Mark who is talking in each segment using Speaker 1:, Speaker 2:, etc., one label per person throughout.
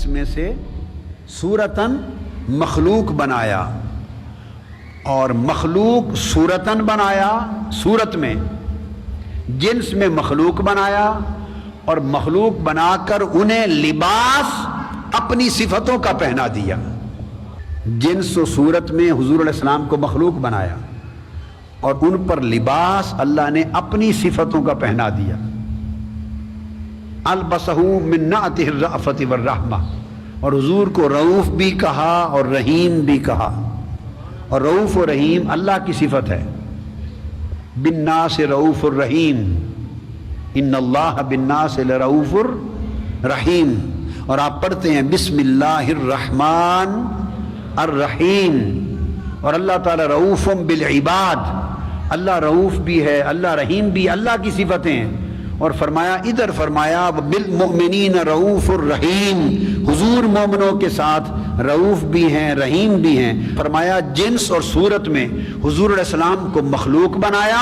Speaker 1: جنس میں سے صورتاً مخلوق بنایا، اور مخلوق صورتاً بنایا، صورت میں جنس میں مخلوق بنایا، اور مخلوق بنا کر انہیں لباس اپنی صفتوں کا پہنا دیا۔ جنس و صورت میں حضور علیہ السلام کو مخلوق بنایا اور ان پر لباس اللہ نے اپنی صفتوں کا پہنا دیا۔ البسہ من نعتہ الرأفۃ والرحمہ، اور حضور کو رؤوف بھی کہا اور رحیم بھی کہا، اور رؤوف و رحیم اللہ کی صفت ہے۔ بالناس رؤوف الرحیم، ان اللہ بالناس لرؤوف الرحیم، اور آپ پڑھتے ہیں بسم اللہ الرحمن الرحیم، اور اللہ تعالی رؤوف بالعباد، اللہ رؤوف بھی ہے، اللہ رحیم بھی، اللہ کی صفتیں ہیں۔ اور فرمایا ادھر فرمایا بالمؤمنین رؤوف الرحیم، حضور مومنوں کے ساتھ رؤوف بھی ہیں رحیم بھی ہیں۔ فرمایا جنس اور صورت میں حضور علیہ السلام کو مخلوق بنایا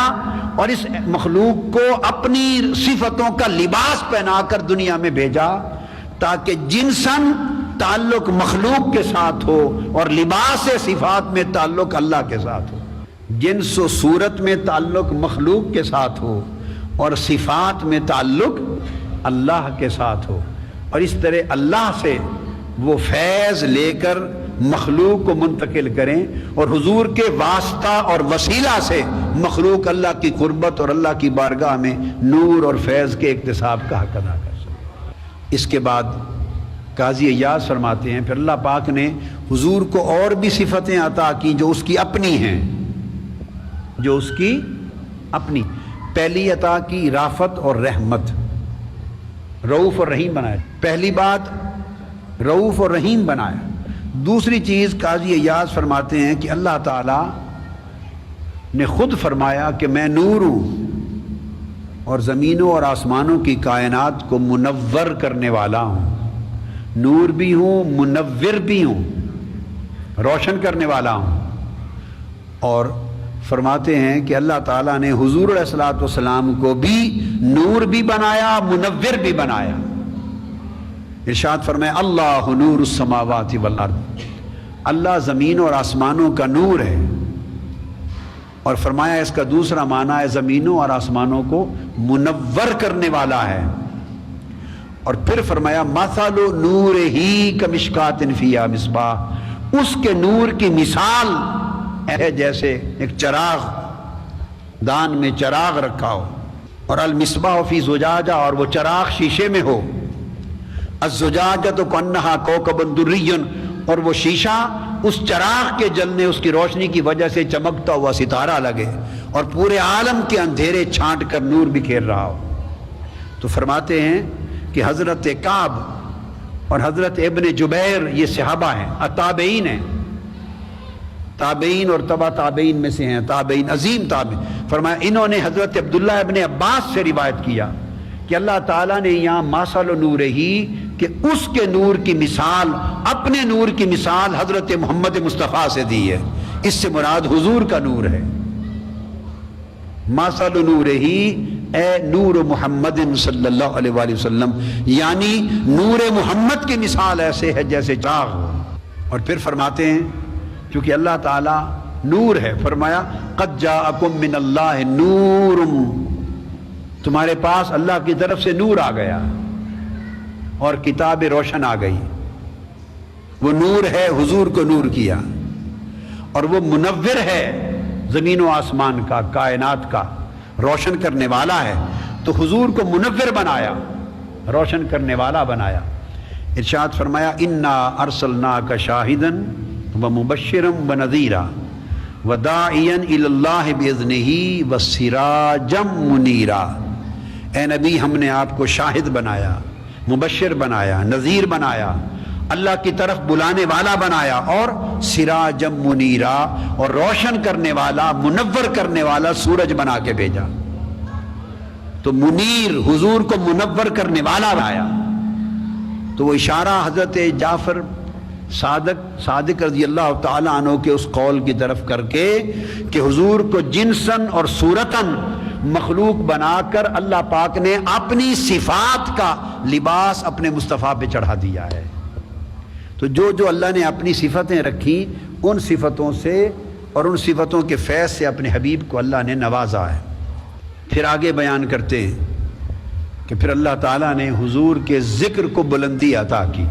Speaker 1: اور اس مخلوق کو اپنی صفتوں کا لباس پہنا کر دنیا میں بھیجا، تاکہ جنساً تعلق مخلوق کے ساتھ ہو اور لباس صفات میں تعلق اللہ کے ساتھ ہو۔ جنس و صورت میں تعلق مخلوق کے ساتھ ہو اور صفات میں تعلق اللہ کے ساتھ ہو، اور اس طرح اللہ سے وہ فیض لے کر مخلوق کو منتقل کریں، اور حضور کے واسطہ اور وسیلہ سے مخلوق اللہ کی قربت اور اللہ کی بارگاہ میں نور اور فیض کے اکتساب کا حق ادا کر سکے۔ اس کے بعد قاضی ایاز فرماتے ہیں پھر اللہ پاک نے حضور کو اور بھی صفتیں عطا کی جو اس کی اپنی ہیں، جو اس کی اپنی۔ پہلی عطا کی رافت اور رحمت، رؤوف اور رحیم بنایا۔ پہلی بات رؤوف اور رحیم بنایا۔ دوسری چیز قاضی ایاز فرماتے ہیں کہ اللہ تعالیٰ نے خود فرمایا کہ میں نور ہوں اور زمینوں اور آسمانوں کی کائنات کو منور کرنے والا ہوں، نور بھی ہوں منور بھی ہوں، روشن کرنے والا ہوں۔ اور فرماتے ہیں کہ اللہ تعالیٰ نے حضور علیہ الصلوۃ والسلام کو بھی نور بھی بنایا منور بھی بنایا۔ ارشاد فرمایا اللہ نور السماوات والارض، اللہ زمین اور آسمانوں کا نور ہے، اور فرمایا اس کا دوسرا معنی ہے زمینوں اور آسمانوں کو منور کرنے والا ہے۔ اور پھر فرمایا مثل نورہ کمشکات فیہا مصباح، اس کے نور کی مثال ہے جیسے ایک چراغ، دان میں چراغ رکھا ہو، اور المصباح فی زجاجہ، اور وہ چراغ شیشے میں ہو، الزجاجۃ کأنہا کوکب دری، اور وہ شیشہ اس چراغ کے جلنے اس کی روشنی کی وجہ سے چمکتا ہوا ستارہ لگے اور پورے عالم کے اندھیرے چھانٹ کر نور بکھیر رہا ہو۔ تو فرماتے ہیں کہ حضرت کعب اور حضرت ابن جبیر یہ صحابہ ہیں، تابعین ہیں، تابعین اور تبع تابعین میں سے ہیں، تابعین عظیم تابعین۔ فرمایا انہوں نے حضرت عبداللہ ابن عباس سے روایت کیا کہ اللہ تعالیٰ نے یہاں مثل نورہ کہ اس کے نور کی مثال، اپنے نور کی مثال حضرت محمد مصطفیٰ سے دی ہے، اس سے مراد حضور کا نور ہے۔ مثل نورہ اے نور محمد صلی اللہ علیہ وآلہ وسلم، یعنی نور محمد کی مثال ایسے ہے جیسے چراغ ہو۔ اور پھر فرماتے ہیں کیونکہ اللہ تعالیٰ نور ہے، فرمایا قد جاءکم من اللہ نور، تمہارے پاس اللہ کی طرف سے نور آ گیا اور کتاب روشن آ گئی۔ وہ نور ہے، حضور کو نور کیا، اور وہ منور ہے زمین و آسمان کا، کائنات کا، روشن کرنے والا ہے۔ تو حضور کو منور بنایا، روشن کرنے والا بنایا۔ ارشاد فرمایا انا ارسلناک شاہدا ومبشرا ونذیرا وداعیا الی اللہ باذنہ وسراجا منیرا۔ اے نبی ہم نے آپ کو شاہد بنایا، مبشر بنایا، نذیر بنایا، اللہ کی طرف بلانے والا بنایا، اور سراجا منیرا، اور روشن کرنے والا، منور کرنے والا سورج بنا کے بھیجا۔ تو منیر حضور کو منور کرنے والا بنایا۔ تو وہ اشارہ حضرت جعفر صادق رضی اللہ تعالیٰ عنہ کے اس قول کی طرف کر کے کہ حضور کو جنساً اور صورتاً مخلوق بنا کر اللہ پاک نے اپنی صفات کا لباس اپنے مصطفیٰ پہ چڑھا دیا ہے۔ تو جو اللہ نے اپنی صفتیں رکھی ان صفتوں سے اور ان صفتوں کے فیض سے اپنے حبیب کو اللہ نے نوازا ہے۔ پھر آگے بیان کرتے ہیں کہ پھر اللہ تعالیٰ نے حضور کے ذکر کو بلندی عطا کی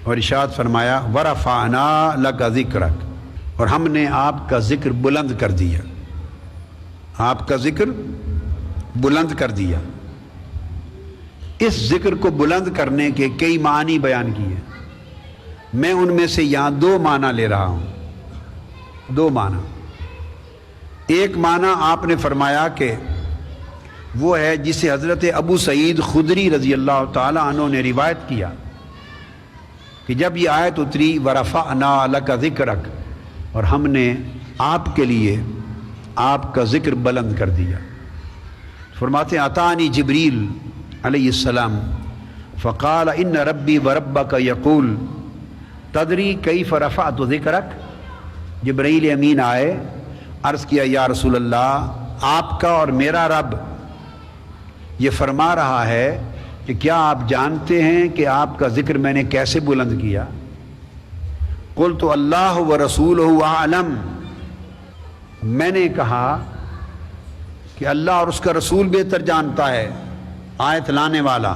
Speaker 1: اور ارشاد فرمایا وَرَفَعْنَا لَكَ ذِكْرَكَ، اور ہم نے آپ کا ذکر بلند کر دیا، آپ کا ذکر بلند کر دیا۔ اس ذکر کو بلند کرنے کے کئی معنی بیان کیے، میں ان میں سے یہاں دو معنی لے رہا ہوں، دو معنی۔ ایک معنی آپ نے فرمایا کہ وہ ہے جسے حضرت ابو سعید خدری رضی اللہ تعالی عنہ نے روایت کیا کہ جب یہ آیت اتری وَرَفَعْنَا لَكَ ذِكْرَكَ، اور ہم نے آپ کے لیے آپ کا ذکر بلند کر دیا۔ فرماتے ہیں اتانی جبریل علیہ السلام فقال ان ربی وربک یقول تدری کیف رفعت ذکرک، جبرائیل امین آئے، عرض کیا یا رسول اللہ، آپ کا اور میرا رب یہ فرما رہا ہے کہ کیا آپ جانتے ہیں کہ آپ کا ذکر میں نے کیسے بلند کیا؟ قلت اللہ ورسولہ اعلم، میں نے کہا کہ اللہ اور اس کا رسول بہتر جانتا ہے، آیت لانے والا۔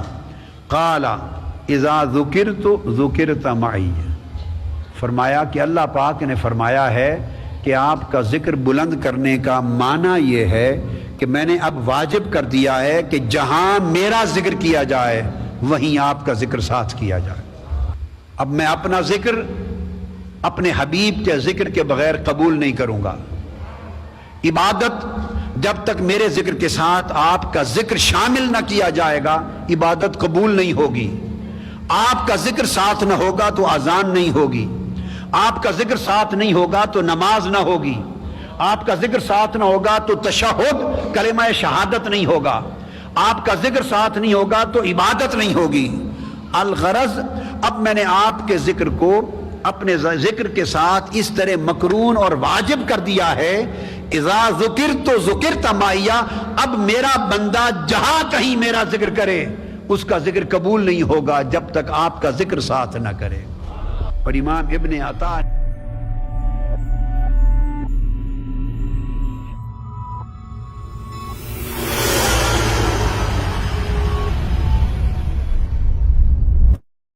Speaker 1: قال اذا ذکرت ذکرت معی، فرمایا کہ اللہ پاک نے فرمایا ہے کہ آپ کا ذکر بلند کرنے کا معنی یہ ہے کہ میں نے اب واجب کر دیا ہے کہ جہاں میرا ذکر کیا جائے وہیں آپ کا ذکر ساتھ کیا جائے۔ اب میں اپنا ذکر اپنے حبیب کے ذکر کے بغیر قبول نہیں کروں گا۔ عبادت جب تک میرے ذکر کے ساتھ آپ کا ذکر شامل نہ کیا جائے گا عبادت قبول نہیں ہوگی۔ آپ کا ذکر ساتھ نہ ہوگا تو اذان نہیں ہوگی، آپ کا ذکر ساتھ نہیں ہوگا تو نماز نہ ہوگی، آپ کا ذکر ساتھ نہ ہوگا تو تشہد کلمہ شہادت نہیں ہوگا، آپ کا ذکر ساتھ نہیں ہوگا تو عبادت نہیں ہوگی۔ الغرض اب میں نے آپ کے ذکر کو اپنے ذکر کے ساتھ اس طرح مقرون اور واجب کر دیا ہے اذا ذکرت ذکرت معیہ، اب میرا بندہ جہاں کہیں میرا ذکر کرے اس کا ذکر قبول نہیں ہوگا جب تک آپ کا ذکر ساتھ نہ کرے۔ اور امام ابن عطا